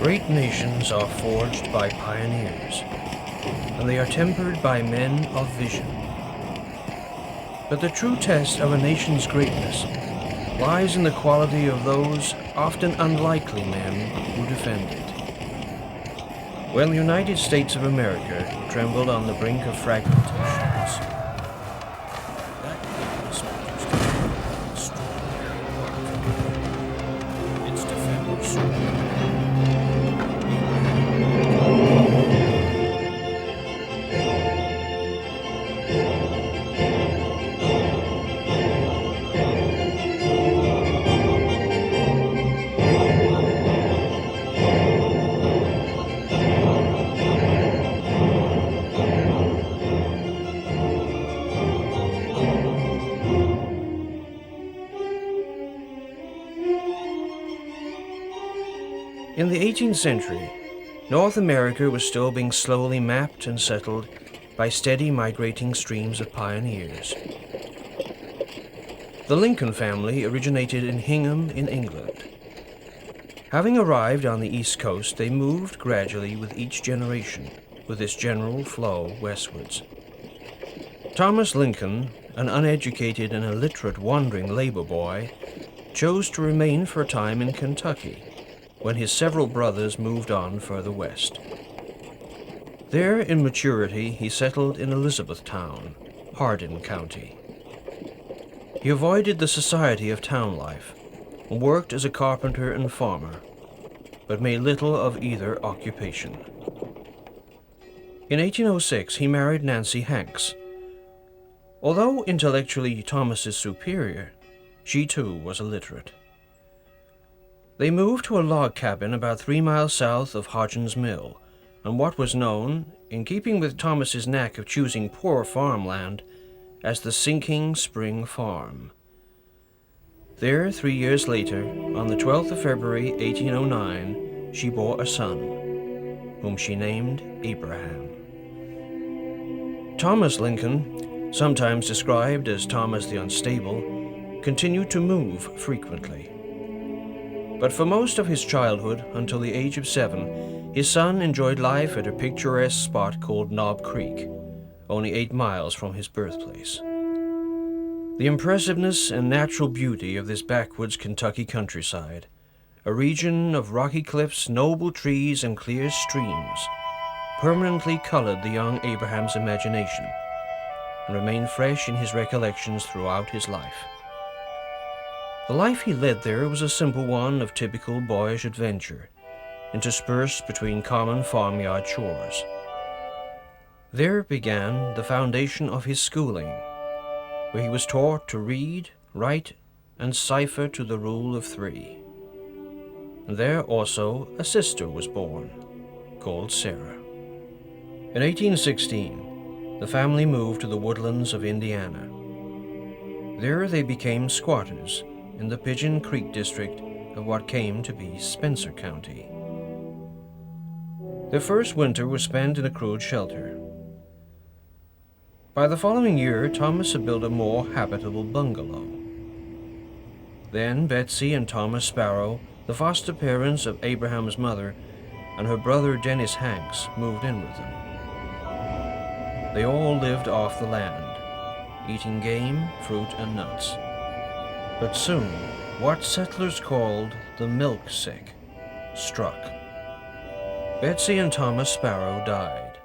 Great nations are forged by pioneers, and they are tempered by men of vision. But the true test of a nation's greatness lies in the quality of those often unlikely men who defend it. When the United States of America trembled on the brink of fragmentation, that greatness produced an extraordinary work. Its defenders In the 18th century, North America was still being slowly mapped and settled by steady migrating streams of pioneers. The Lincoln family originated in Hingham in England. Having arrived on the East Coast, they moved gradually with each generation, with its general flow westwards. Thomas Lincoln, an uneducated and illiterate wandering labor boy, chose to remain for a time in Kentucky, when his several brothers moved on further west. There, in maturity, he settled in Elizabethtown, Hardin County. He avoided the society of town life and worked as a carpenter and farmer, but made little of either occupation. In 1806, he married Nancy Hanks. Although intellectually Thomas's superior, she too was illiterate. They moved to a log cabin about 3 miles south of Hodgen's Mill, on what was known, in keeping with Thomas's knack of choosing poor farmland, as the Sinking Spring Farm. There, 3 years later, on the 12th of February, 1809, she bore a son, whom she named Abraham. Thomas Lincoln, sometimes described as Thomas the Unstable, continued to move frequently. But for most of his childhood, until the age of 7, his son enjoyed life at a picturesque spot called Knob Creek, only 8 miles from his birthplace. The impressiveness and natural beauty of this backwoods Kentucky countryside, a region of rocky cliffs, noble trees, and clear streams, permanently colored the young Abraham's imagination and remained fresh in his recollections throughout his life. The life he led there was a simple one of typical boyish adventure, interspersed between common farmyard chores. There began the foundation of his schooling, where he was taught to read, write, and cipher to the rule of 3. And there also a sister was born, called Sarah. In 1816, the family moved to the woodlands of Indiana. There they became squatters in the Pigeon Creek district of what came to be Spencer County. Their first winter was spent in a crude shelter. By the following year, Thomas had built a more habitable bungalow. Then Betsy and Thomas Sparrow, the foster parents of Abraham's mother, and her brother Dennis Hanks moved in with them. They all lived off the land, eating game, fruit, and nuts. But soon, what settlers called the milk sick struck. Betsy and Thomas Sparrow died.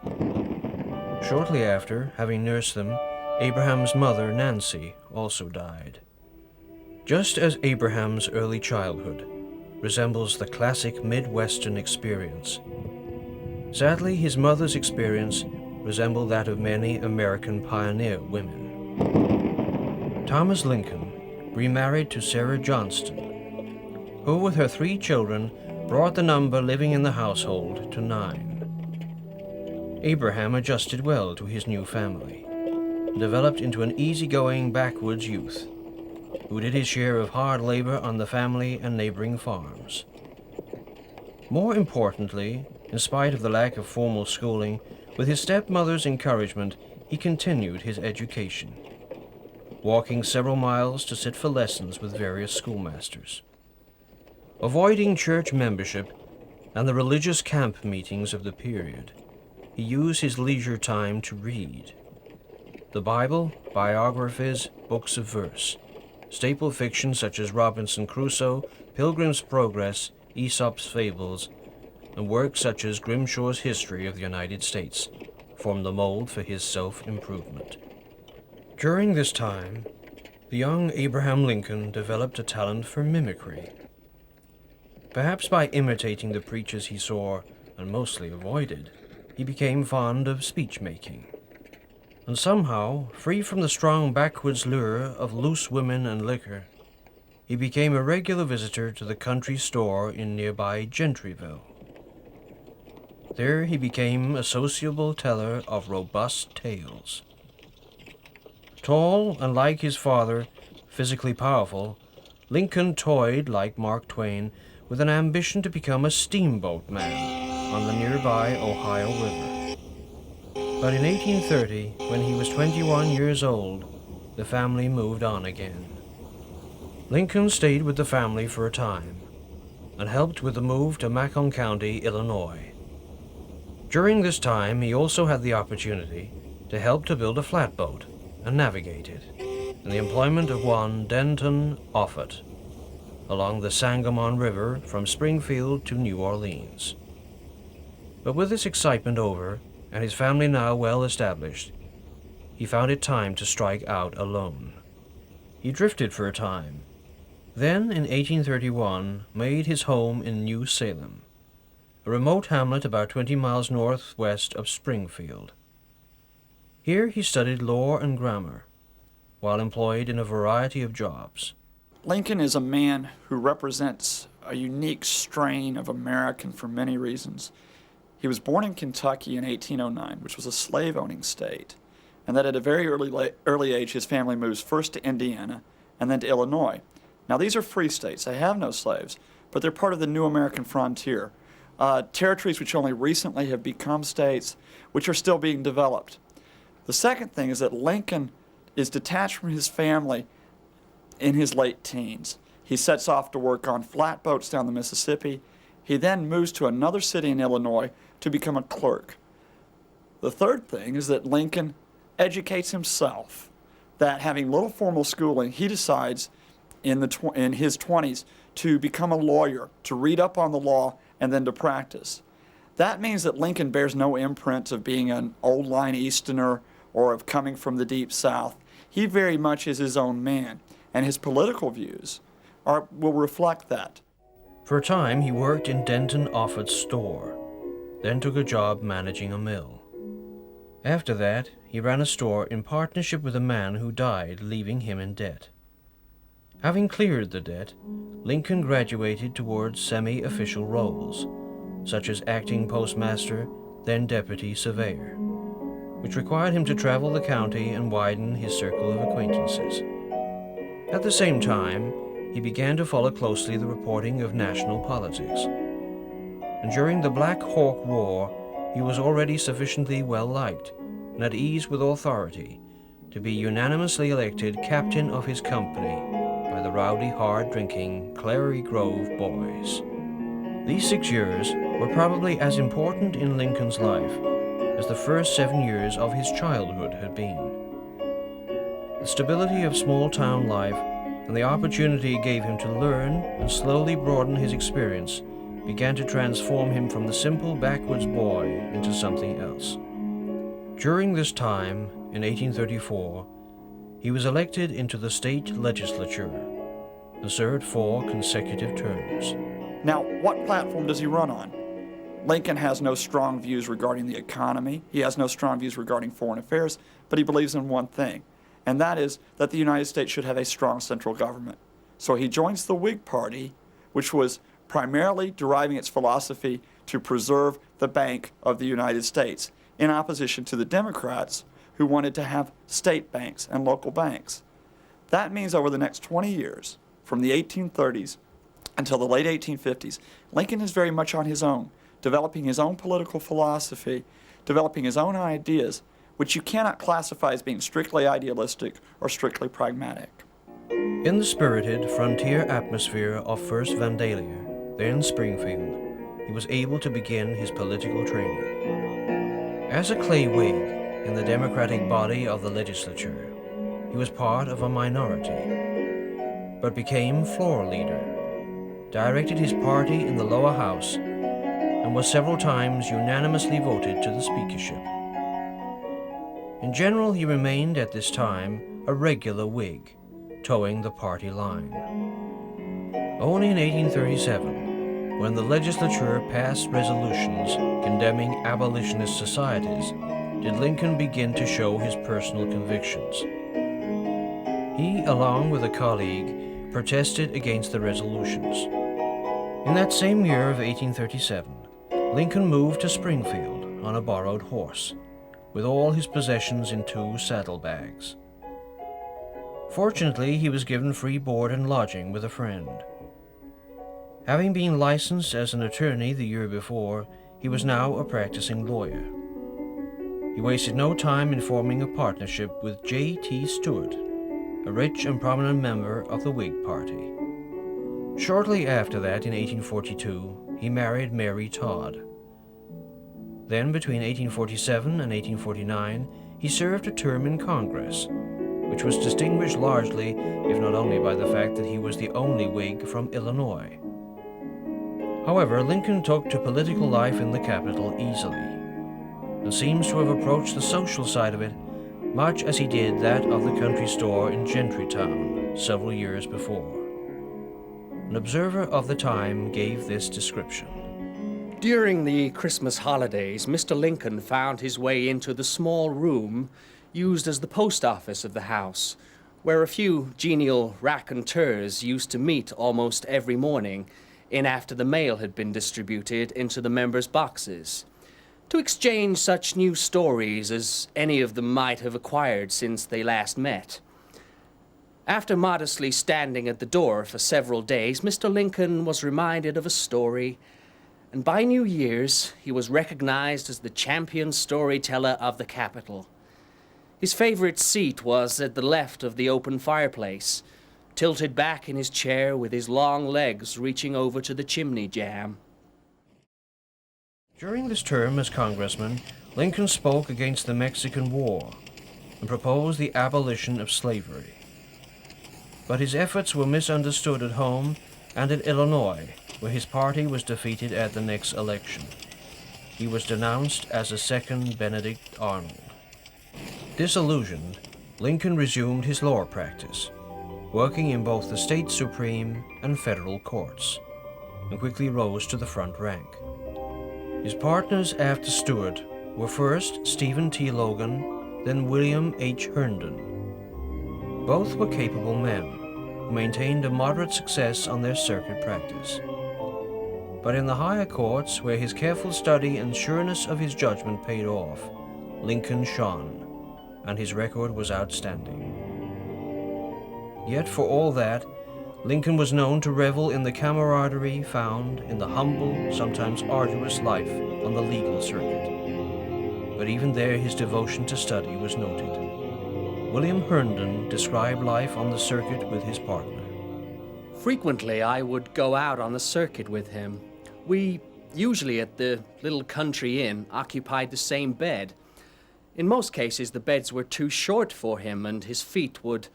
Shortly after, having nursed them, Abraham's mother, Nancy, also died. Just as Abraham's early childhood resembles the classic Midwestern experience, sadly, his mother's experience resembled that of many American pioneer women. Thomas Lincoln remarried to Sarah Johnston, who with her 3 children brought the number living in the household to 9. Abraham adjusted well to his new family, and developed into an easygoing backwoods youth, who did his share of hard labor on the family and neighboring farms. More importantly, in spite of the lack of formal schooling, with his stepmother's encouragement, he continued his education, walking several miles to sit for lessons with various schoolmasters. Avoiding church membership, and the religious camp meetings of the period, he used his leisure time to read the Bible, biographies, books of verse, staple fiction such as Robinson Crusoe, Pilgrim's Progress, Aesop's Fables, and works such as Grimshaw's History of the United States formed the mold for his self-improvement. During this time, the young Abraham Lincoln developed a talent for mimicry. Perhaps by imitating the preachers he saw and mostly avoided, he became fond of speech-making. And somehow, free from the strong backwoods lure of loose women and liquor, he became a regular visitor to the country store in nearby Gentryville. There he became a sociable teller of robust tales. Tall and like his father, physically powerful, Lincoln toyed, like Mark Twain, with an ambition to become a steamboat man on the nearby Ohio River. But in 1830, when he was 21 years old, the family moved on again. Lincoln stayed with the family for a time and helped with the move to Macon County, Illinois. During this time, he also had the opportunity to help to build a flatboat and navigate it, in the employment of one Denton Offutt, along the Sangamon River from Springfield to New Orleans. But with this excitement over, and his family now well established, he found it time to strike out alone. He drifted for a time, then in 1831 made his home in New Salem, a remote hamlet about 20 miles northwest of Springfield. Here he studied law and grammar, while employed in a variety of jobs. Lincoln is a man who represents a unique strain of American for many reasons. He was born in Kentucky in 1809, which was a slave-owning state, and that at a very early age his family moves first to Indiana and then to Illinois. Now these are free states. They have no slaves, but they're part of the new American frontier. Territories which only recently have become states, which are still being developed. The second thing is that Lincoln is detached from his family in his late teens. He sets off to work on flatboats down the Mississippi. He then moves to another city in Illinois to become a clerk. The third thing is that Lincoln educates himself, that having little formal schooling, he decides in his 20s to become a lawyer, to read up on the law, and then to practice. That means that Lincoln bears no imprint of being an old-line Easterner or of coming from the Deep South. He very much is his own man, and his political views will reflect that. For a time, he worked in Denton Offutt's store, then took a job managing a mill. After that, he ran a store in partnership with a man who died, leaving him in debt. Having cleared the debt, Lincoln graduated towards semi-official roles, such as acting postmaster, then deputy surveyor, which required him to travel the county and widen his circle of acquaintances. At the same time, he began to follow closely the reporting of national politics. And during the Black Hawk War, he was already sufficiently well-liked and at ease with authority to be unanimously elected captain of his company by the rowdy, hard-drinking Clary Grove boys. These 6 years were probably as important in Lincoln's life as the first 7 years of his childhood had been. The stability of small-town life and the opportunity it gave him to learn and slowly broaden his experience began to transform him from the simple backwoods boy into something else. During this time, in 1834, he was elected into the state legislature and served 4 consecutive terms. Now, what platform does he run on? Lincoln has no strong views regarding the economy. He has no strong views regarding foreign affairs, but he believes in one thing, and that is that the United States should have a strong central government. So he joins the Whig Party, which was primarily deriving its philosophy to preserve the Bank of the United States, in opposition to the Democrats who wanted to have state banks and local banks. That means over the next 20 years, from the 1830s until the late 1850s, Lincoln is very much on his own, developing his own political philosophy, developing his own ideas, which you cannot classify as being strictly idealistic or strictly pragmatic. In the spirited frontier atmosphere of First Vandalia, then Springfield, he was able to begin his political training. As a clay Whig in the Democratic body of the legislature, he was part of a minority, but became floor leader, directed his party in the lower house, and was several times unanimously voted to the speakership. In general, he remained at this time a regular Whig, towing the party line. Only in 1837, when the legislature passed resolutions condemning abolitionist societies, did Lincoln begin to show his personal convictions. He, along with a colleague, protested against the resolutions. In that same year of 1837, Lincoln moved to Springfield on a borrowed horse, with all his possessions in 2 saddlebags. Fortunately, he was given free board and lodging with a friend. Having been licensed as an attorney the year before, he was now a practicing lawyer. He wasted no time in forming a partnership with J.T. Stewart, a rich and prominent member of the Whig Party. Shortly after that, in 1842, he married Mary Todd. Then, between 1847 and 1849, he served a term in Congress, which was distinguished largely, if not only by the fact that he was the only Whig from Illinois. However, Lincoln took to political life in the capital easily, and seems to have approached the social side of it much as he did that of the country store in Gentrytown several years before. An observer of the time gave this description. During the Christmas holidays, Mr. Lincoln found his way into the small room used as the post office of the house, where a few genial raconteurs used to meet almost every morning in after the mail had been distributed into the members' boxes, to exchange such new stories as any of them might have acquired since they last met. After modestly standing at the door for several days, Mr. Lincoln was reminded of a story, and by New Year's he was recognized as the champion storyteller of the capital. His favorite seat was at the left of the open fireplace, tilted back in his chair with his long legs reaching over to the chimney jamb. During this term as congressman, Lincoln spoke against the Mexican War and proposed the abolition of slavery. But his efforts were misunderstood at home and in Illinois, where his party was defeated at the next election. He was denounced as a second Benedict Arnold. Disillusioned, Lincoln resumed his law practice, working in both the state supreme and federal courts, and quickly rose to the front rank. His partners after Stewart were first Stephen T. Logan, then William H. Herndon. Both were capable men who maintained a moderate success on their circuit practice. But in the higher courts, where his careful study and sureness of his judgment paid off, Lincoln shone, and his record was outstanding. Yet for all that, Lincoln was known to revel in the camaraderie found in the humble, sometimes arduous life on the legal circuit. But even there his devotion to study was noted. William Herndon described life on the circuit with his partner. Frequently I would go out on the circuit with him. We, usually at the little country inn, occupied the same bed. In most cases the beds were too short for him and his feet would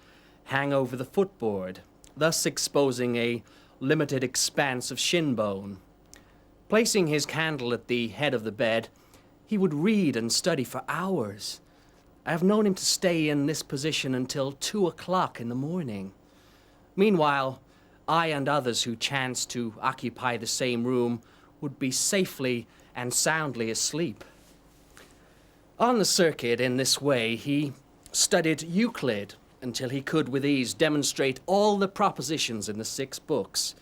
hang over the footboard, thus exposing a limited expanse of shin bone. Placing his candle at the head of the bed, he would read and study for hours. I have known him to stay in this position until 2 o'clock in the morning. Meanwhile, I and others who chanced to occupy the same room would be safely and soundly asleep. On the circuit, in this way, he studied Euclid until he could with ease demonstrate all the propositions in the 6 books.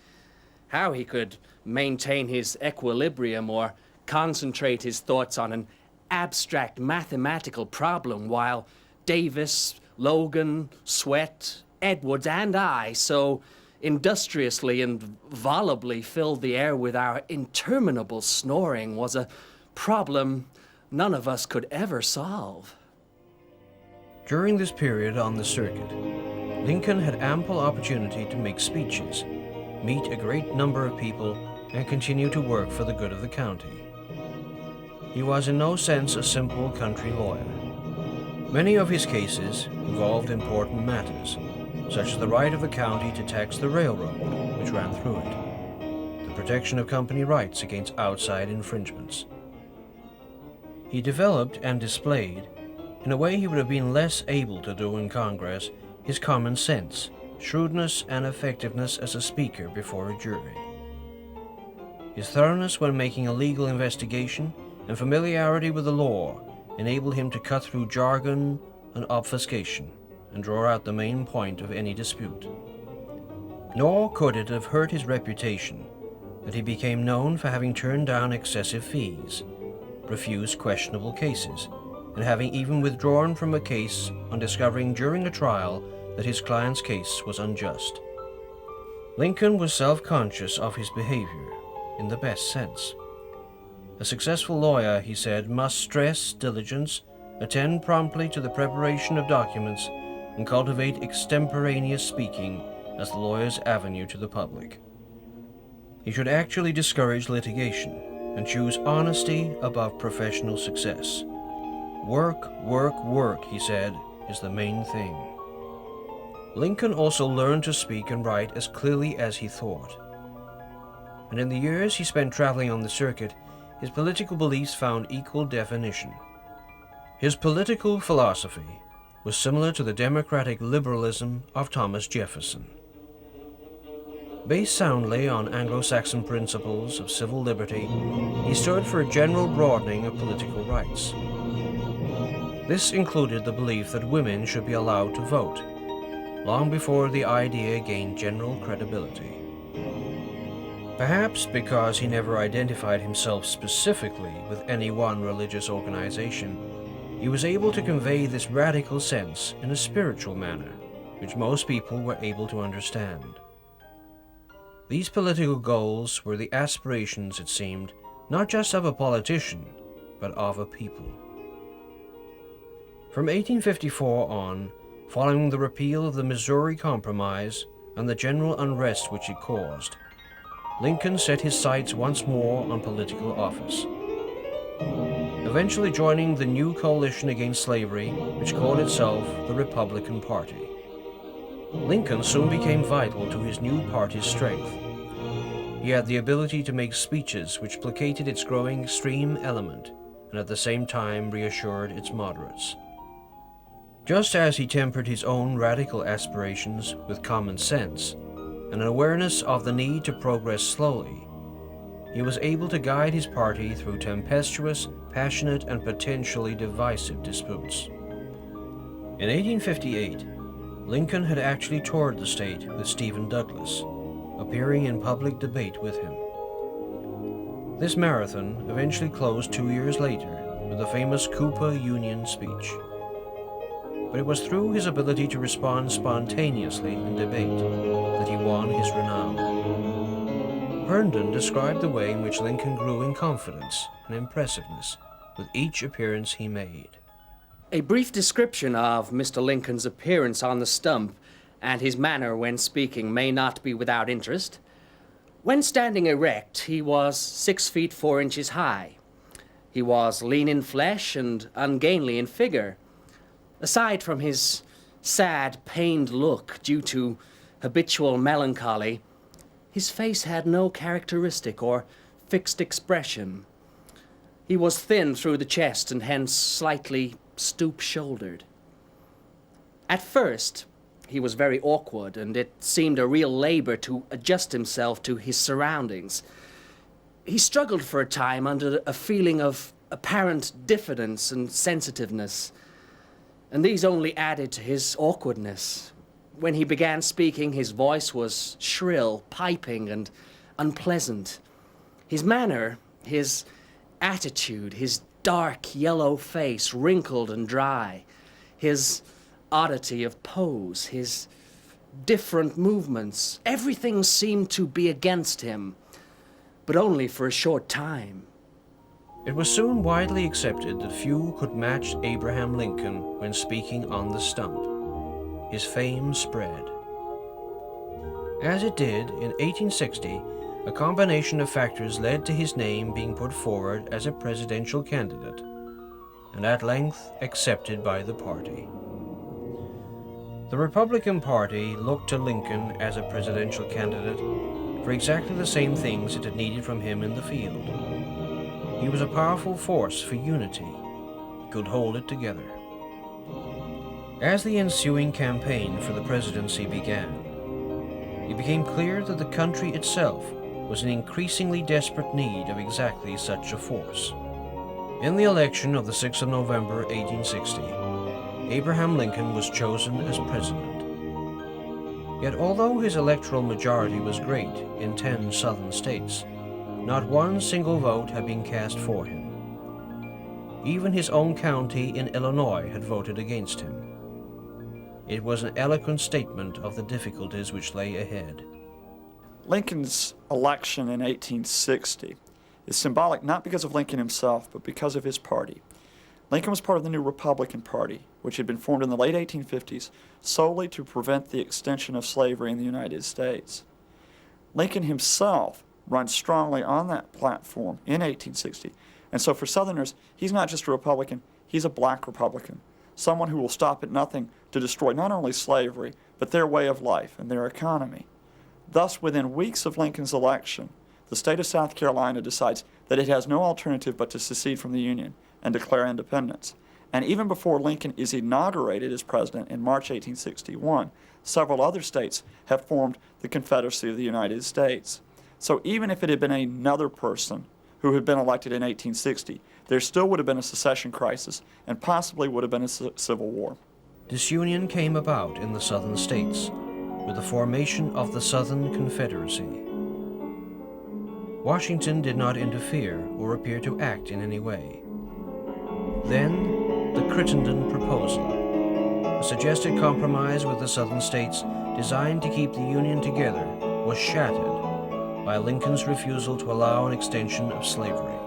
How he could maintain his equilibrium or concentrate his thoughts on an abstract mathematical problem while Davis, Logan, Swett, Edwards, and I so industriously and volubly filled the air with our interminable snoring was a problem none of us could ever solve. During this period on the circuit, Lincoln had ample opportunity to make speeches, meet a great number of people, and continue to work for the good of the county. He was in no sense a simple country lawyer. Many of his cases involved important matters, such as the right of the county to tax the railroad which ran through it, the protection of company rights against outside infringements. He developed and displayed, in a way he would have been less able to do in Congress, his common sense, shrewdness, and effectiveness as a speaker before a jury. His thoroughness when making a legal investigation and familiarity with the law enabled him to cut through jargon and obfuscation and draw out the main point of any dispute. Nor could it have hurt his reputation that he became known for having turned down excessive fees, refused questionable cases, and having even withdrawn from a case on discovering during a trial that his client's case was unjust. Lincoln was self-conscious of his behavior, in the best sense. A successful lawyer, he said, must stress diligence, attend promptly to the preparation of documents, and cultivate extemporaneous speaking as the lawyer's avenue to the public. He should actually discourage litigation and choose honesty above professional success. Work, work, work, he said, is the main thing. Lincoln also learned to speak and write as clearly as he thought. And in the years he spent traveling on the circuit, his political beliefs found equal definition. His political philosophy was similar to the democratic liberalism of Thomas Jefferson. Based soundly on Anglo-Saxon principles of civil liberty, he stood for a general broadening of political rights. This included the belief that women should be allowed to vote, long before the idea gained general credibility. Perhaps because he never identified himself specifically with any one religious organization, he was able to convey this radical sense in a spiritual manner, which most people were able to understand. These political goals were the aspirations, it seemed, not just of a politician, but of a people. From 1854 on, following the repeal of the Missouri Compromise and the general unrest which it caused, Lincoln set his sights once more on political office. Eventually joining the new coalition against slavery, which called itself the Republican Party. Lincoln soon became vital to his new party's strength. He had the ability to make speeches which placated its growing extreme element and at the same time reassured its moderates. Just as he tempered his own radical aspirations with common sense and an awareness of the need to progress slowly, he was able to guide his party through tempestuous, passionate, and potentially divisive disputes. In 1858, Lincoln had actually toured the state with Stephen Douglas, appearing in public debate with him. This marathon eventually closed 2 years later with the famous Cooper Union speech. But it was through his ability to respond spontaneously in debate that he won his renown. Herndon described the way in which Lincoln grew in confidence and impressiveness with each appearance he made. A brief description of Mr. Lincoln's appearance on the stump and his manner when speaking may not be without interest. When standing erect, he was 6 feet 4 inches high. He was lean in flesh and ungainly in figure. Aside from his sad, pained look due to habitual melancholy, his face had no characteristic or fixed expression. He was thin through the chest and hence slightly stoop-shouldered. At first, he was very awkward, and it seemed a real labor to adjust himself to his surroundings. He struggled for a time under a feeling of apparent diffidence and sensitiveness, and these only added to his awkwardness. When he began speaking, his voice was shrill, piping, and unpleasant. His manner, his attitude, his dark yellow face, wrinkled and dry, his oddity of pose, his different movements, everything seemed to be against him, but only for a short time. It was soon widely accepted that few could match Abraham Lincoln when speaking on the stump. His fame spread. As it did in 1860, A combination of factors led to his name being put forward as a presidential candidate, and at length accepted by the party. The Republican Party looked to Lincoln as a presidential candidate for exactly the same things it had needed from him in the field. He was a powerful force for unity. He could hold it together. As the ensuing campaign for the presidency began, it became clear that the country itself was in increasingly desperate need of exactly such a force. In the election of the 6th of November, 1860, Abraham Lincoln was chosen as president. Yet although his electoral majority was great in 10 southern states, not one single vote had been cast for him. Even his own county in Illinois had voted against him. It was an eloquent statement of the difficulties which lay ahead. Lincoln's election in 1860 is symbolic not because of Lincoln himself, but because of his party. Lincoln was part of the new Republican Party, which had been formed in the late 1850s solely to prevent the extension of slavery in the United States. Lincoln himself runs strongly on that platform in 1860, and so for Southerners, he's not just a Republican, he's a black Republican, someone who will stop at nothing to destroy not only slavery, but their way of life and their economy. Thus, within weeks of Lincoln's election, the state of South Carolina decides that it has no alternative but to secede from the Union and declare independence. And even before Lincoln is inaugurated as president in March 1861, several other states have formed the Confederacy of the United States. So even if it had been another person who had been elected in 1860, there still would have been a secession crisis and possibly would have been a civil war. Disunion came about in the southern states with the formation of the Southern Confederacy. Washington did not interfere or appear to act in any way. Then, the Crittenden Proposal, a suggested compromise with the southern states designed to keep the Union together, was shattered by Lincoln's refusal to allow an extension of slavery.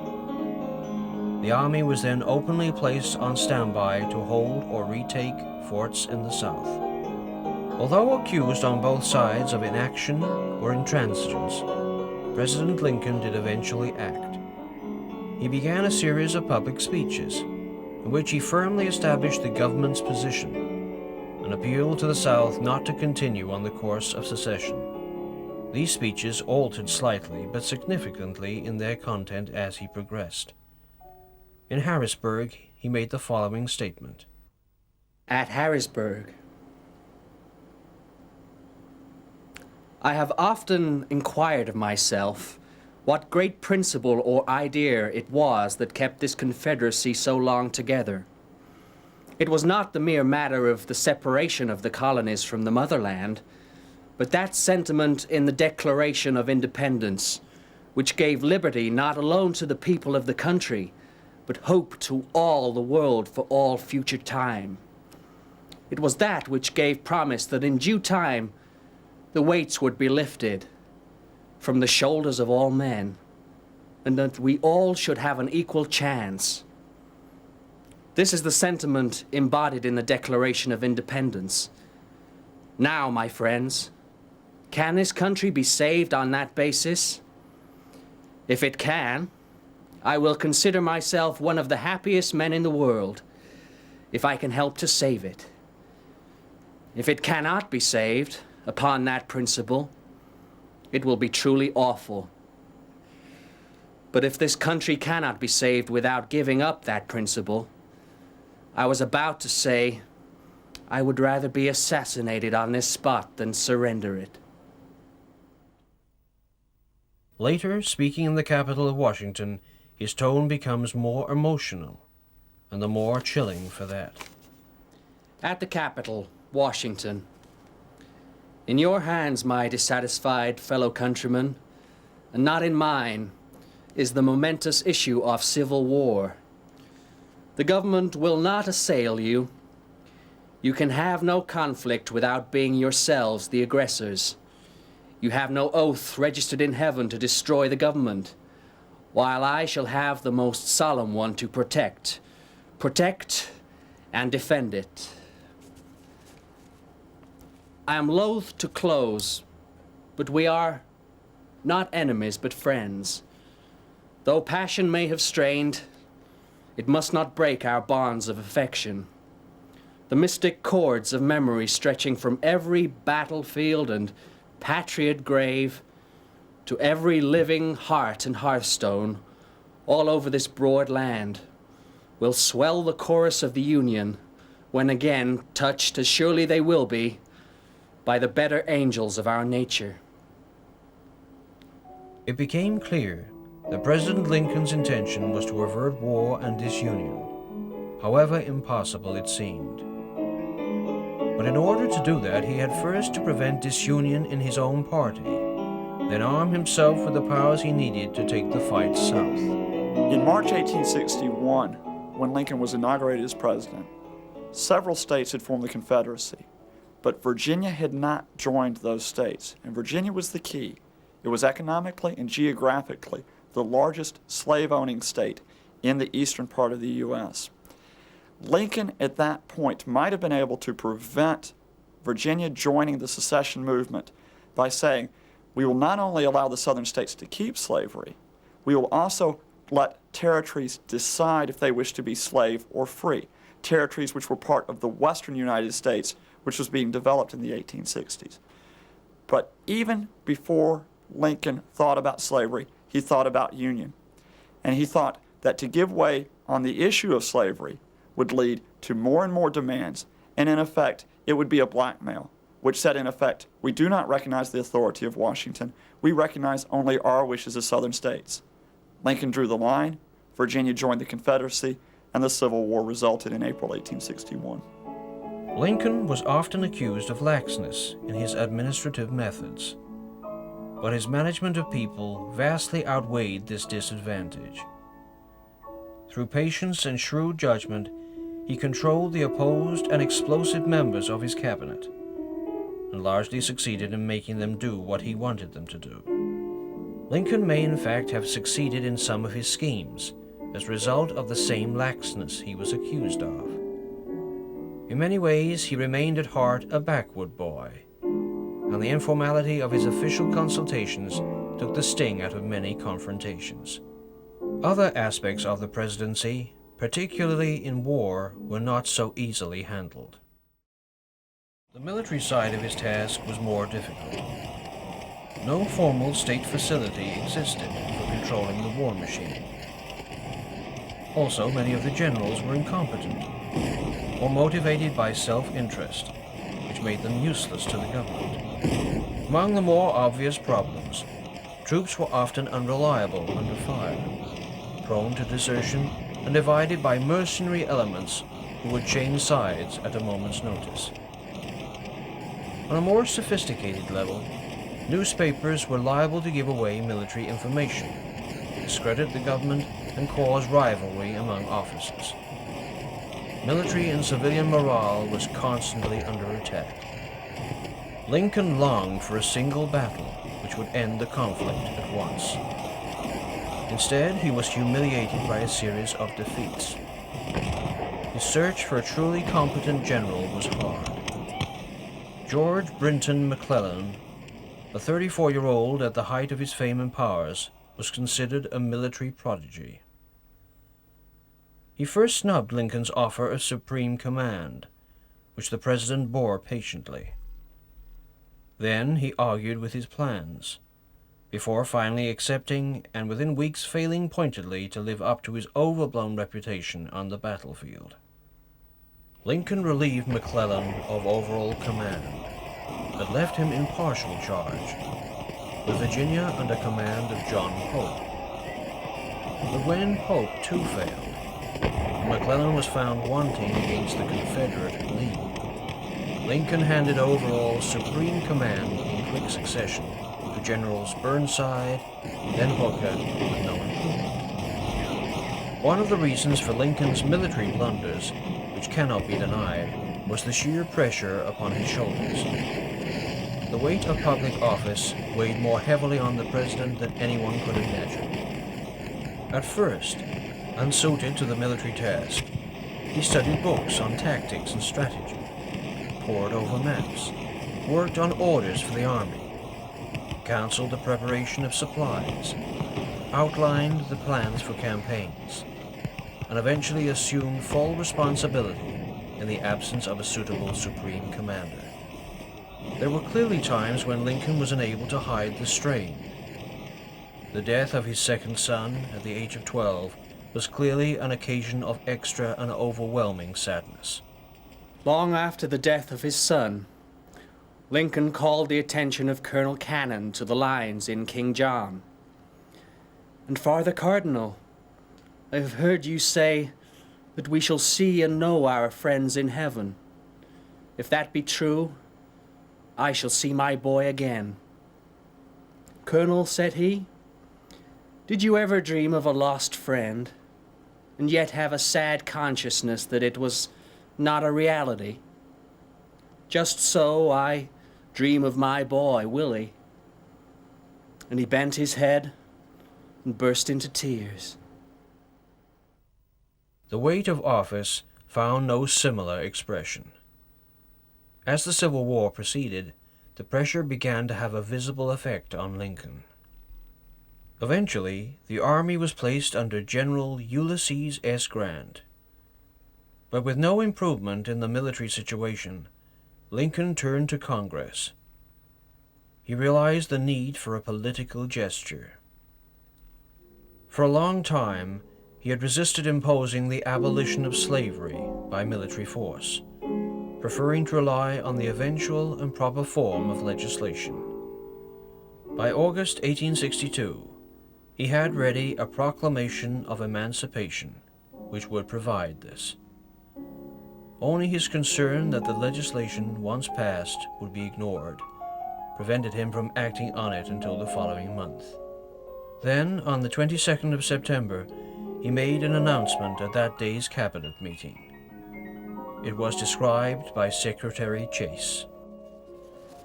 The Army was then openly placed on standby to hold or retake forts in the South. Although accused on both sides of inaction or intransigence, President Lincoln did eventually act. He began a series of public speeches in which he firmly established the government's position and appealed to the South not to continue on the course of secession. These speeches altered slightly but significantly in their content as he progressed. In Harrisburg, he made the following statement. At Harrisburg, I have often inquired of myself what great principle or idea it was that kept this Confederacy so long together. It was not the mere matter of the separation of the colonies from the motherland, but that sentiment in the Declaration of Independence, which gave liberty not alone to the people of the country, but hope to all the world for all future time. It was that which gave promise that in due time the weights would be lifted from the shoulders of all men, and that we all should have an equal chance. This is the sentiment embodied in the Declaration of Independence. Now, my friends, can this country be saved on that basis? If it can, I will consider myself one of the happiest men in the world if I can help to save it. If it cannot be saved upon that principle, it will be truly awful. But if this country cannot be saved without giving up that principle, I was about to say, I would rather be assassinated on this spot than surrender it. Later, speaking in the capital of Washington, his tone becomes more emotional, and the more chilling for that. At the Capitol, Washington. In your hands, my dissatisfied fellow countrymen, and not in mine, is the momentous issue of civil war. The government will not assail you. You can have no conflict without being yourselves the aggressors. You have no oath registered in heaven to destroy the government, while I shall have the most solemn one to protect and defend it. I am loath to close, but we are not enemies but friends. Though passion may have strained, it must not break our bonds of affection. The mystic cords of memory stretching from every battlefield and patriot grave to every living heart and hearthstone all over this broad land will swell the chorus of the Union when again touched, as surely they will be, by the better angels of our nature. It became clear that President Lincoln's intention was to avert war and disunion, however impossible it seemed. But in order to do that, he had first to prevent disunion in his own party, then arm himself with the powers he needed to take the fight south. In March 1861, when Lincoln was inaugurated as president, several states had formed the Confederacy, but Virginia had not joined those states, and Virginia was the key. It was economically and geographically the largest slave-owning state in the eastern part of the U.S. Lincoln at that point might have been able to prevent Virginia joining the secession movement by saying, we will not only allow the southern states to keep slavery, we will also let territories decide if they wish to be slave or free, territories which were part of the western United States, which was being developed in the 1860s. But even before Lincoln thought about slavery, he thought about union. And he thought that to give way on the issue of slavery would lead to more and more demands, and in effect, it would be a blackmail, which said in effect, we do not recognize the authority of Washington, we recognize only our wishes as southern states. Lincoln drew the line, Virginia joined the Confederacy, and the Civil War resulted in April 1861. Lincoln was often accused of laxness in his administrative methods, but his management of people vastly outweighed this disadvantage. Through patience and shrewd judgment, he controlled the opposed and explosive members of his cabinet, and largely succeeded in making them do what he wanted them to do. Lincoln may in fact have succeeded in some of his schemes as a result of the same laxness he was accused of. In many ways, he remained at heart a backwood boy, and the informality of his official consultations took the sting out of many confrontations. Other aspects of the presidency, particularly in war, were not so easily handled. The military side of his task was more difficult. No formal state facility existed for controlling the war machine. Also, many of the generals were incompetent or motivated by self-interest, which made them useless to the government. Among the more obvious problems, troops were often unreliable under fire, prone to desertion, and divided by mercenary elements who would change sides at a moment's notice. On a more sophisticated level, newspapers were liable to give away military information, discredit the government, and cause rivalry among officers. Military and civilian morale was constantly under attack. Lincoln longed for a single battle which would end the conflict at once. Instead, he was humiliated by a series of defeats. His search for a truly competent general was hard. George Brinton McClellan, a 34-year-old at the height of his fame and powers, was considered a military prodigy. He first snubbed Lincoln's offer of supreme command, which the president bore patiently. Then he argued with his plans, before finally accepting and within weeks failing pointedly to live up to his overblown reputation on the battlefield. Lincoln relieved McClellan of overall command, but left him in partial charge, with Virginia under command of John Pope. But when Pope too failed, McClellan was found wanting against the Confederate Lee, Lincoln handed over all supreme command in quick succession to Generals Burnside, then Hooker, with no improvement. One of the reasons for Lincoln's military blunders, which cannot be denied, was the sheer pressure upon his shoulders. The weight of public office weighed more heavily on the president than anyone could imagine. At first, unsuited to the military task, he studied books on tactics and strategy, pored over maps, worked on orders for the army, counseled the preparation of supplies, outlined the plans for campaigns, and eventually assumed full responsibility in the absence of a suitable supreme commander. There were clearly times when Lincoln was unable to hide the strain. The death of his second son at the age of 12 was clearly an occasion of extra and overwhelming sadness. Long after the death of his son, Lincoln called the attention of Colonel Cannon to the lines in King John. "And Father Cardinal, I have heard you say that we shall see and know our friends in heaven. If that be true, I shall see my boy again. Colonel," said he, "did you ever dream of a lost friend, and yet have a sad consciousness that it was not a reality? Just so I dream of my boy, Willie." And he bent his head and burst into tears. The weight of office found no similar expression. As the Civil War proceeded, the pressure began to have a visible effect on Lincoln. Eventually, the Army was placed under General Ulysses S. Grant. But with no improvement in the military situation, Lincoln turned to Congress. He realized the need for a political gesture. For a long time, he had resisted imposing the abolition of slavery by military force, preferring to rely on the eventual and proper form of legislation. By August 1862, he had ready a proclamation of emancipation, which would provide this. Only his concern that the legislation, once passed, would be ignored, prevented him from acting on it until the following month. Then, on the 22nd of September, he made an announcement at that day's cabinet meeting. It was described by Secretary Chase.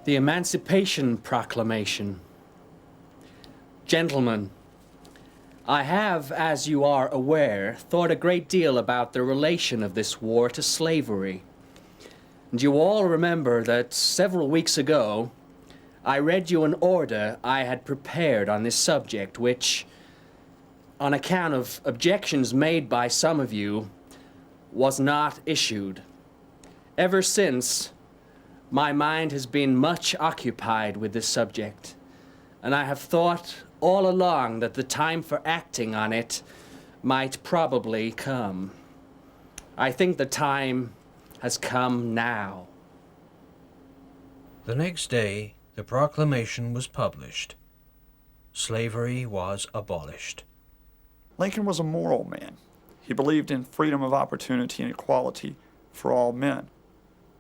The Emancipation Proclamation. Gentlemen, I have, as you are aware, thought a great deal about the relation of this war to slavery. And you all remember that several weeks ago, I read you an order I had prepared on this subject, which, on account of objections made by some of you, was not issued. Ever since, my mind has been much occupied with this subject, and I have thought all along that the time for acting on it might probably come. I think the time has come now. The next day, the proclamation was published. Slavery was abolished. Lincoln was a moral man. He believed in freedom of opportunity and equality for all men.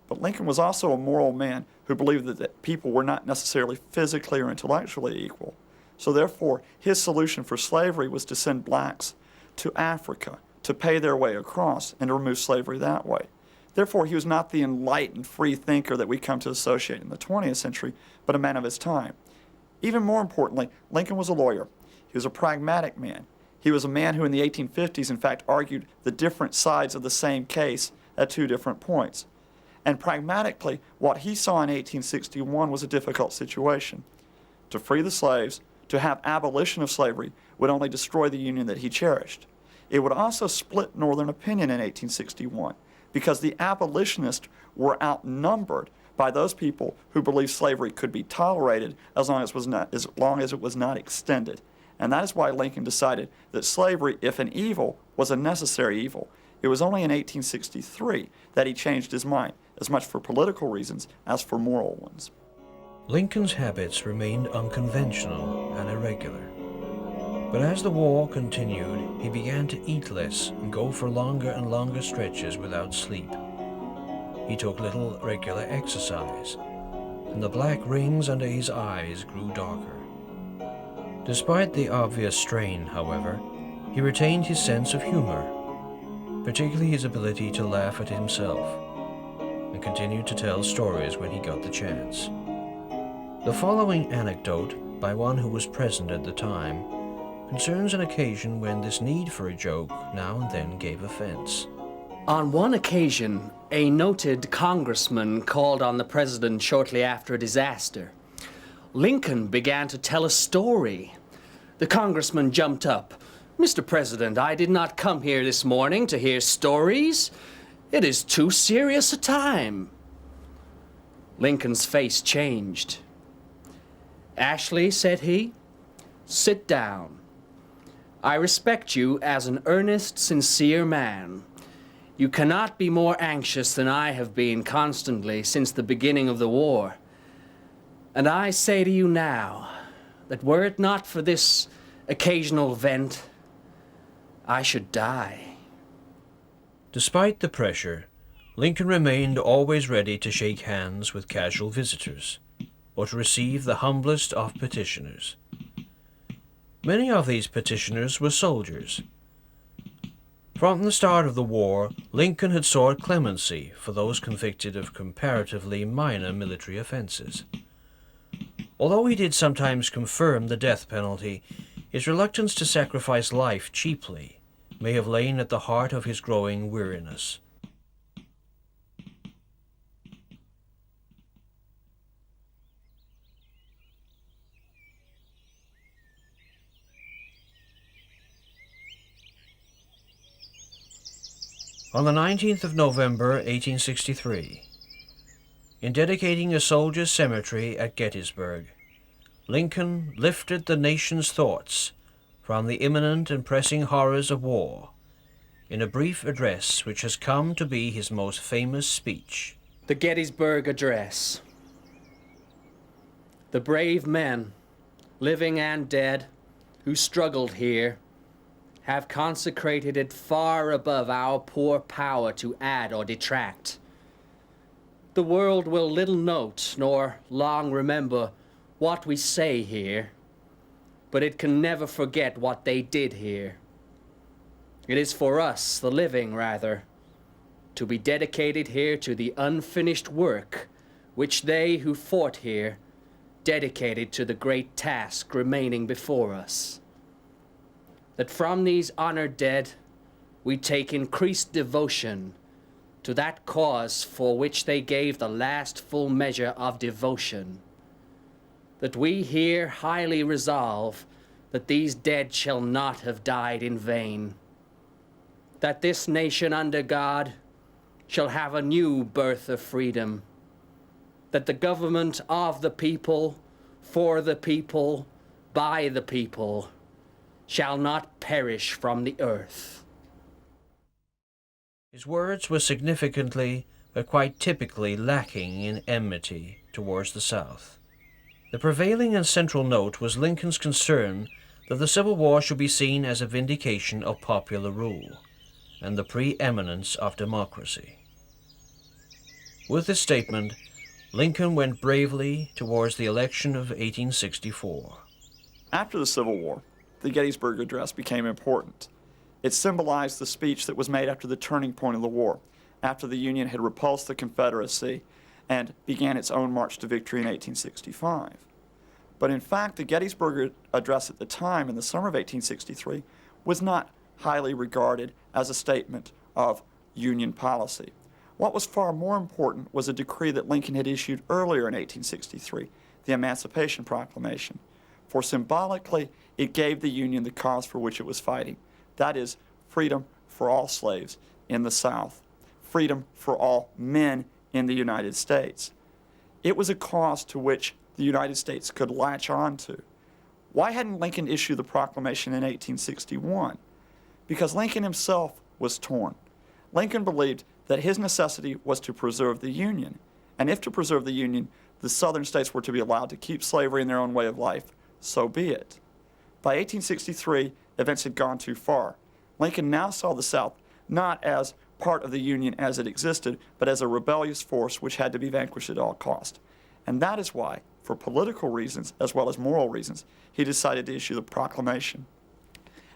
But Lincoln was also a moral man who believed that people were not necessarily physically or intellectually equal. So therefore, his solution for slavery was to send blacks to Africa to pay their way across and to remove slavery that way. Therefore, he was not the enlightened free thinker that we come to associate in the 20th century, but a man of his time. Even more importantly, Lincoln was a lawyer. He was a pragmatic man. He was a man who in the 1850s, in fact, argued the different sides of the same case at two different points. And pragmatically, what he saw in 1861 was a difficult situation. To free the slaves, to have abolition of slavery, would only destroy the Union that he cherished. It would also split Northern opinion in 1861 because the abolitionists were outnumbered by those people who believed slavery could be tolerated as long as it was not extended. And that is why Lincoln decided that slavery, if an evil, was a necessary evil. It was only in 1863 that he changed his mind, as much for political reasons as for moral ones. Lincoln's habits remained unconventional and irregular. But as the war continued, he began to eat less and go for longer and longer stretches without sleep. He took little regular exercise, and the black rings under his eyes grew darker. Despite the obvious strain, however, he retained his sense of humor, particularly his ability to laugh at himself, and continued to tell stories when he got the chance. The following anecdote, by one who was present at the time, concerns an occasion when this need for a joke now and then gave offense. On one occasion, a noted congressman called on the president shortly after a disaster. Lincoln began to tell a story. The congressman jumped up. "Mr. President, I did not come here this morning to hear stories. It is too serious a time." Lincoln's face changed. "Ashley," said he, "sit down. I respect you as an earnest, sincere man. You cannot be more anxious than I have been constantly since the beginning of the war. And I say to you now that were it not for this occasional vent, I should die." Despite the pressure, Lincoln remained always ready to shake hands with casual visitors, or to receive the humblest of petitioners. Many of these petitioners were soldiers. From the start of the war, Lincoln had sought clemency for those convicted of comparatively minor military offenses. Although he did sometimes confirm the death penalty, his reluctance to sacrifice life cheaply may have lain at the heart of his growing weariness. On the 19th of November, 1863, in dedicating a soldiers' cemetery at Gettysburg, Lincoln lifted the nation's thoughts from the imminent and pressing horrors of war in a brief address which has come to be his most famous speech. The Gettysburg Address. The brave men, living and dead, who struggled here, have consecrated it far above our poor power to add or detract. The world will little note nor long remember what we say here, but it can never forget what they did here. It is for us, the living rather, to be dedicated here to the unfinished work which they who fought here dedicated to the great task remaining before us. That from these honored dead we take increased devotion to that cause for which they gave the last full measure of devotion. That we here highly resolve that these dead shall not have died in vain. That this nation under God shall have a new birth of freedom. That the government of the people, for the people, by the people, shall not perish from the earth. His words were significantly, but quite typically, lacking in enmity towards the South. The prevailing and central note was Lincoln's concern that the Civil War should be seen as a vindication of popular rule and the preeminence of democracy. With this statement, Lincoln went bravely towards the election of 1864. After the Civil War, the Gettysburg Address became important. It symbolized the speech that was made after the turning point of the war, after the Union had repulsed the Confederacy and began its own march to victory in 1865. But in fact, the Gettysburg Address at the time, in the summer of 1863, was not highly regarded as a statement of Union policy. What was far more important was a decree that Lincoln had issued earlier in 1863, the Emancipation Proclamation. For symbolically, it gave the Union the cause for which it was fighting. That is, freedom for all slaves in the South, freedom for all men in the United States. It was a cause to which the United States could latch on to. Why hadn't Lincoln issued the proclamation in 1861? Because Lincoln himself was torn. Lincoln believed that his necessity was to preserve the Union, and if to preserve the Union, the Southern states were to be allowed to keep slavery in their own way of life, so be it. By 1863, events had gone too far. Lincoln now saw the South not as part of the Union as it existed, but as a rebellious force which had to be vanquished at all cost. And that is why, for political reasons as well as moral reasons, he decided to issue the proclamation.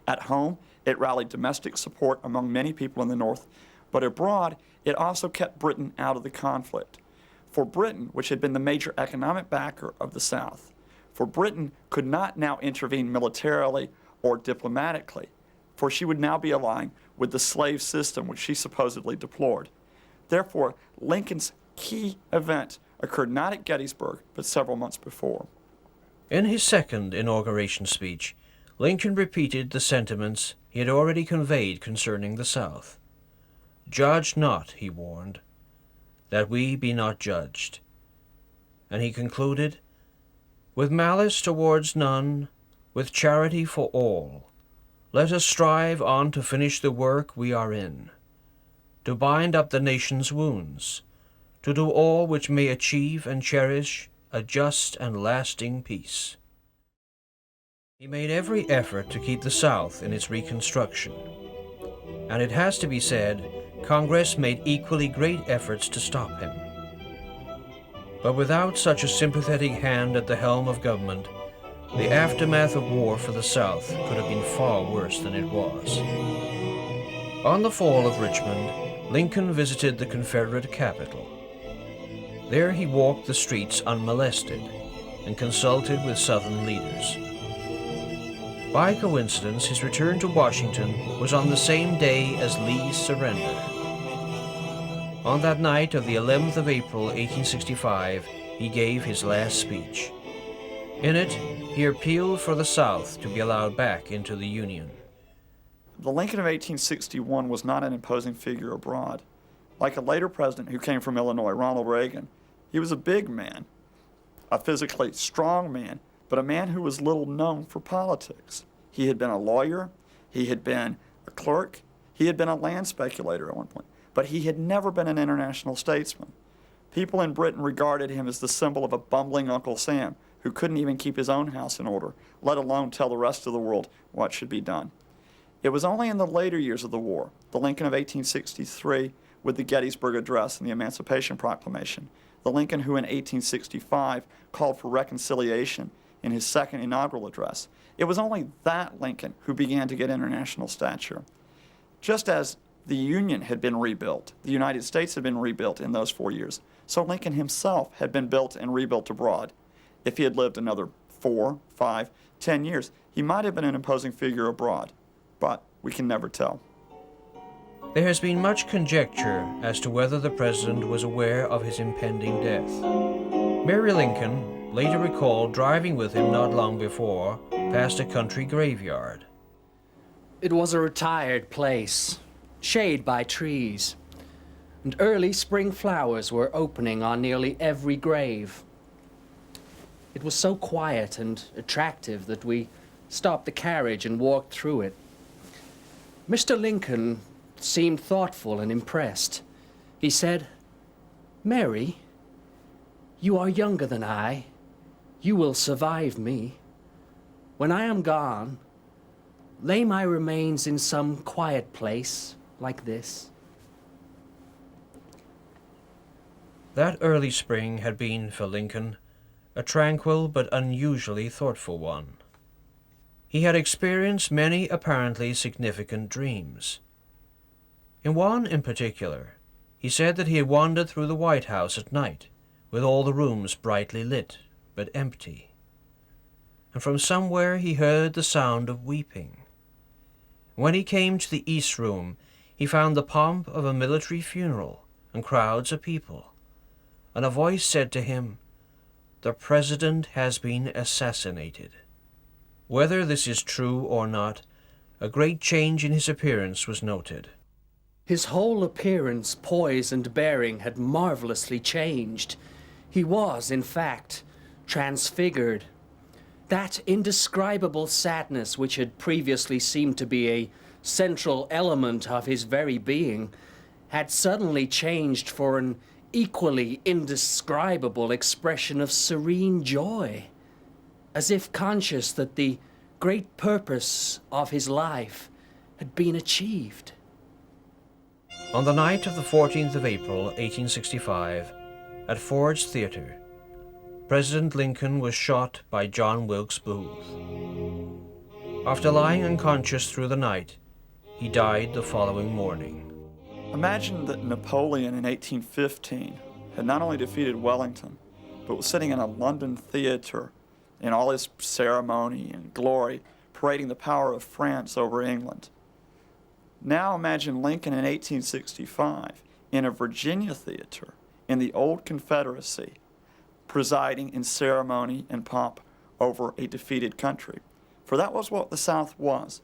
At home, it rallied domestic support among many people in the North, but abroad, it also kept Britain out of the conflict. For Britain, which had been the major economic backer of the South, for Britain could not now intervene militarily or diplomatically, for she would now be allying with the slave system which she supposedly deplored. Therefore, Lincoln's key event occurred not at Gettysburg, but several months before. In his second inauguration speech, Lincoln repeated the sentiments he had already conveyed concerning the South. "Judge not," he warned, "that we be not judged." And he concluded, "With malice towards none, with charity for all, let us strive on to finish the work we are in, to bind up the nation's wounds, to do all which may achieve and cherish a just and lasting peace." He made every effort to keep the South in its Reconstruction, and it has to be said, Congress made equally great efforts to stop him. But without such a sympathetic hand at the helm of government, the aftermath of war for the South could have been far worse than it was. On the fall of Richmond, Lincoln visited the Confederate capital. There he walked the streets unmolested and consulted with Southern leaders. By coincidence, his return to Washington was on the same day as Lee's surrender. On that night of the 11th of April, 1865, he gave his last speech. In it, he appealed for the South to be allowed back into the Union. The Lincoln of 1861 was not an imposing figure abroad. Like a later president who came from Illinois, Ronald Reagan, he was a big man, a physically strong man, but a man who was little known for politics. He had been a lawyer, he had been a clerk, he had been a land speculator at one point, but he had never been an international statesman. People in Britain regarded him as the symbol of a bumbling Uncle Sam who couldn't even keep his own house in order, let alone tell the rest of the world what should be done. It was only in the later years of the war, the Lincoln of 1863 with the Gettysburg Address and the Emancipation Proclamation, the Lincoln who in 1865 called for reconciliation in his second inaugural address. It was only that Lincoln who began to get international stature. Just as the Union had been rebuilt, the United States had been rebuilt in those 4 years, so Lincoln himself had been built and rebuilt abroad. If he had lived another 4, 5, 10 years, he might have been an imposing figure abroad, but we can never tell. There has been much conjecture as to whether the president was aware of his impending death. Mary Lincoln later recalled driving with him not long before past a country graveyard. It was a retired place, shade by trees, and early spring flowers were opening on nearly every grave. It was so quiet and attractive that we stopped the carriage and walked through it. Mr. Lincoln seemed thoughtful and impressed. He said, "Mary, you are younger than I. You will survive me. When I am gone, lay my remains in some quiet place like this." That early spring had been, for Lincoln, a tranquil but unusually thoughtful one. He had experienced many apparently significant dreams. In one in particular, he said that he had wandered through the White House at night, with all the rooms brightly lit, but empty. And from somewhere he heard the sound of weeping. When he came to the East Room, he found the pomp of a military funeral and crowds of people, and a voice said to him, "The President has been assassinated." Whether this is true or not, a great change in his appearance was noted. His whole appearance, poise, and bearing had marvelously changed. He was, in fact, transfigured. That indescribable sadness which had previously seemed to be a central element of his very being had suddenly changed for an equally indescribable expression of serene joy, as if conscious that the great purpose of his life had been achieved. On the night of the 14th of April, 1865, at Ford's Theater, President Lincoln was shot by John Wilkes Booth. After lying unconscious through the night, he died the following morning. Imagine that Napoleon in 1815 had not only defeated Wellington, but was sitting in a London theater in all his ceremony and glory, parading the power of France over England. Now imagine Lincoln in 1865 in a Virginia theater in the old Confederacy, presiding in ceremony and pomp over a defeated country. For that was what the South was.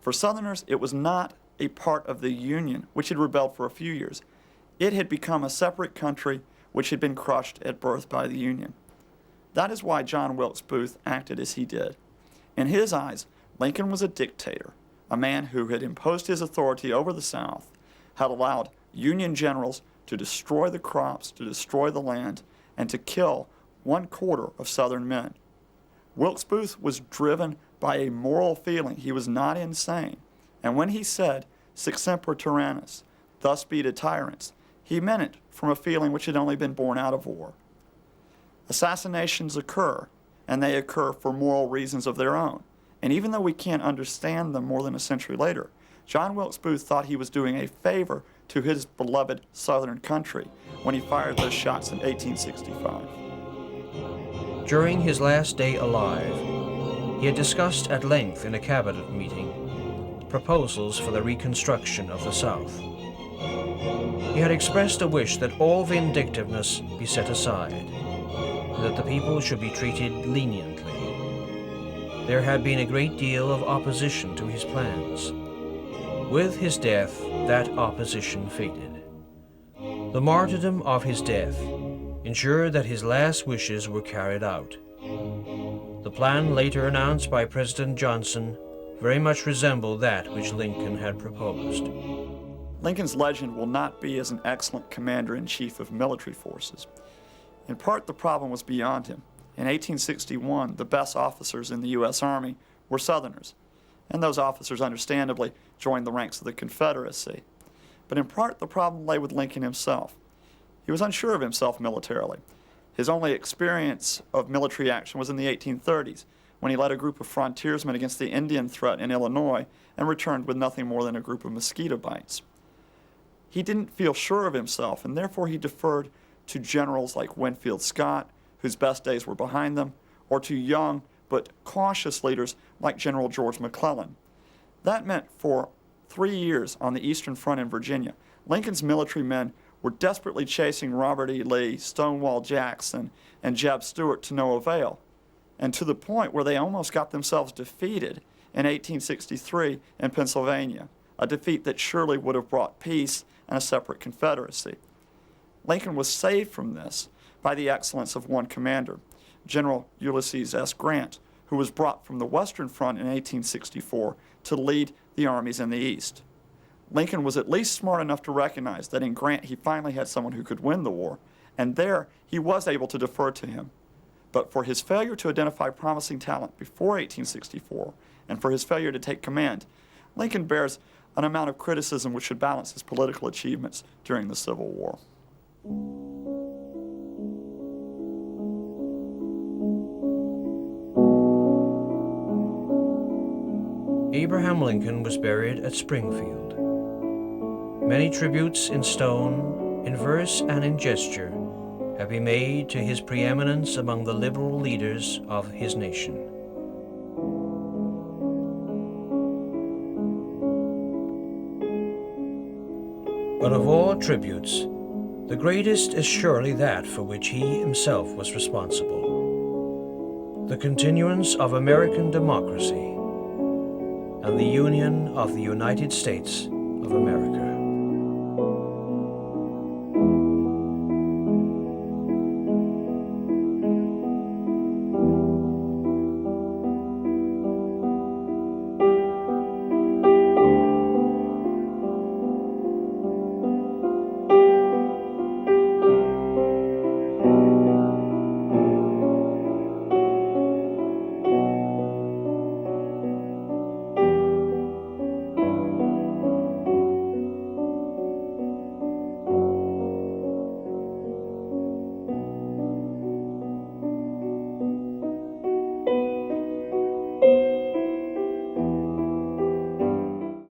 For Southerners, it was not a part of the Union, which had rebelled for a few years. It had become a separate country which had been crushed at birth by the Union. That is why John Wilkes Booth acted as he did. In his eyes, Lincoln was a dictator, a man who had imposed his authority over the South, had allowed Union generals to destroy the crops, to destroy the land, and to kill 1/4 of Southern men. Wilkes Booth was driven by a moral feeling. He was not insane. And when he said, "Sic semper tyrannis," thus be to tyrants, he meant it from a feeling which had only been born out of war. Assassinations occur, and they occur for moral reasons of their own. And even though we can't understand them more than a century later, John Wilkes Booth thought he was doing a favor to his beloved Southern country when he fired those shots in 1865. During his last day alive, he had discussed at length in a cabinet meeting proposals for the Reconstruction of the South. He had expressed a wish that all vindictiveness be set aside, and that the people should be treated leniently. There had been a great deal of opposition to his plans. With his death, that opposition faded. The martyrdom of his death ensured that his last wishes were carried out. The plan later announced by President Johnson very much resembled that which Lincoln had proposed. Lincoln's legend will not be as an excellent commander-in-chief of military forces. In part, the problem was beyond him. In 1861, the best officers in the U.S. Army were Southerners, and those officers understandably joined the ranks of the Confederacy. But in part, the problem lay with Lincoln himself. He was unsure of himself militarily. His only experience of military action was in the 1830s, when he led a group of frontiersmen against the Indian threat in Illinois and returned with nothing more than a group of mosquito bites. He didn't feel sure of himself, and therefore he deferred to generals like Winfield Scott, whose best days were behind them, or to young but cautious leaders like General George McClellan. That meant for 3 years on the Eastern Front in Virginia, Lincoln's military men were desperately chasing Robert E. Lee, Stonewall Jackson, and Jeb Stuart to no avail, and to the point where they almost got themselves defeated in 1863 in Pennsylvania, a defeat that surely would have brought peace and a separate Confederacy. Lincoln was saved from this by the excellence of one commander, General Ulysses S. Grant, who was brought from the Western Front in 1864 to lead the armies in the East. Lincoln was at least smart enough to recognize that in Grant he finally had someone who could win the war, and there he was able to defer to him. But for his failure to identify promising talent before 1864, and for his failure to take command, Lincoln bears an amount of criticism which should balance his political achievements during the Civil War. Abraham Lincoln was buried at Springfield. Many tributes in stone, in verse, and in gesture have been made to his preeminence among the liberal leaders of his nation. But of all tributes, the greatest is surely that for which he himself was responsible: the continuance of American democracy and the Union of the United States of America.